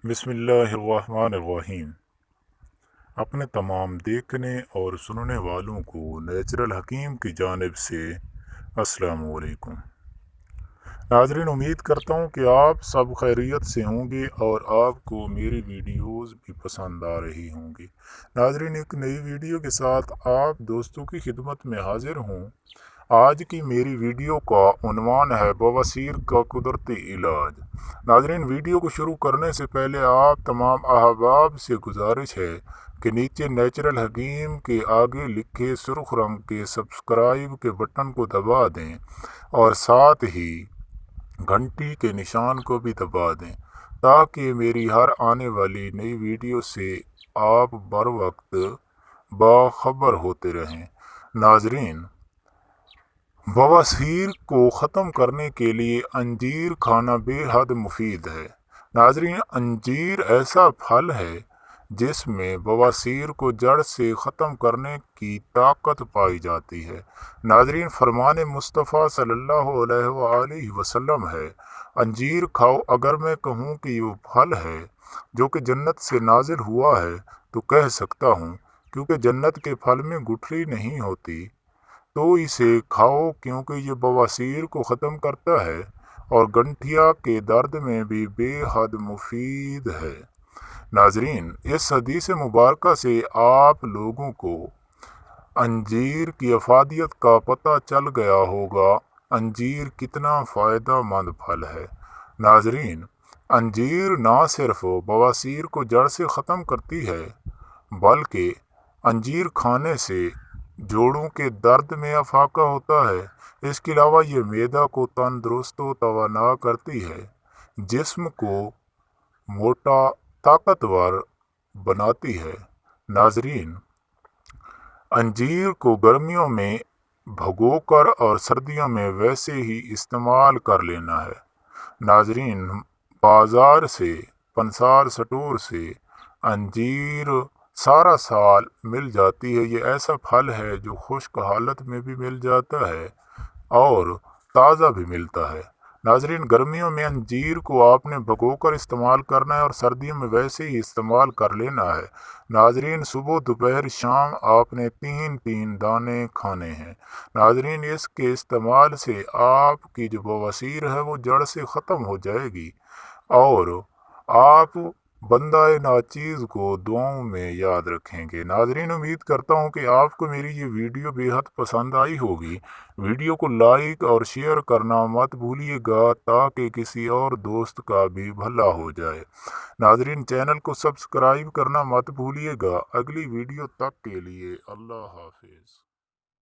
بسم اللہ الرحمن الرحیم۔ اپنے تمام دیکھنے اور سننے والوں کو نیچرل حکیم کی جانب سے السلام علیکم۔ ناظرین، امید کرتا ہوں کہ آپ سب خیریت سے ہوں گے اور آپ کو میری ویڈیوز بھی پسند آ رہی ہوں گی۔ ناظرین، ایک نئی ویڈیو کے ساتھ آپ دوستوں کی خدمت میں حاضر ہوں۔ آج کی میری ویڈیو کا عنوان ہے بواسیر کا قدرتی علاج۔ ناظرین، ویڈیو کو شروع کرنے سے پہلے آپ تمام احباب سے گزارش ہے کہ نیچے نیچرل حکیم کے آگے لکھے سرخ رنگ کے سبسکرائب کے بٹن کو دبا دیں اور ساتھ ہی گھنٹی کے نشان کو بھی دبا دیں تاکہ میری ہر آنے والی نئی ویڈیو سے آپ بر وقت باخبر ہوتے رہیں۔ ناظرین، بواسیر کو ختم کرنے کے لیے انجیر کھانا بے حد مفید ہے۔ ناظرین، انجیر ایسا پھل ہے جس میں بواسیر کو جڑ سے ختم کرنے کی طاقت پائی جاتی ہے۔ ناظرین، فرمان مصطفیٰ صلی اللہ علیہ وآلہ وسلم ہے، انجیر کھاؤ۔ اگر میں کہوں کہ یہ پھل ہے جو کہ جنت سے نازل ہوا ہے تو کہہ سکتا ہوں، کیونکہ جنت کے پھل میں گٹھلی نہیں ہوتی، تو اسے کھاؤ کیونکہ یہ بواسیر کو ختم کرتا ہے اور گنٹھیا کے درد میں بھی بے حد مفید ہے۔ ناظرین، اس حدیث مبارکہ سے آپ لوگوں کو انجیر کی افادیت کا پتہ چل گیا ہوگا۔ انجیر کتنا فائدہ مند پھل ہے۔ ناظرین، انجیر نہ صرف بواسیر کو جڑ سے ختم کرتی ہے بلکہ انجیر کھانے سے جوڑوں کے درد میں افاقہ ہوتا ہے۔ اس کے علاوہ یہ معدہ کو تندرست و توانا کرتی ہے، جسم کو موٹا طاقتور بناتی ہے۔ ناظرین، انجیر کو گرمیوں میں بھگو کر اور سردیوں میں ویسے ہی استعمال کر لینا ہے۔ ناظرین، بازار سے پنسار سٹور سے انجیر سارا سال مل جاتی ہے۔ یہ ایسا پھل ہے جو خشک حالت میں بھی مل جاتا ہے اور تازہ بھی ملتا ہے۔ ناظرین، گرمیوں میں انجیر کو آپ نے بھگو کر استعمال کرنا ہے اور سردیوں میں ویسے ہی استعمال کر لینا ہے۔ ناظرین، صبح دوپہر شام آپ نے 3 دانے کھانے ہیں۔ ناظرین، اس کے استعمال سے آپ کی جو بواسیر ہے وہ جڑ سے ختم ہو جائے گی اور آپ بندہ ناچیز کو دعاؤں میں یاد رکھیں گے۔ ناظرین، امید کرتا ہوں کہ آپ کو میری یہ ویڈیو بے حد پسند آئی ہوگی۔ ویڈیو کو لائک اور شیئر کرنا مت بھولیے گا تاکہ کسی اور دوست کا بھی بھلا ہو جائے۔ ناظرین، چینل کو سبسکرائب کرنا مت بھولیے گا۔ اگلی ویڈیو تک کے لیے اللہ حافظ۔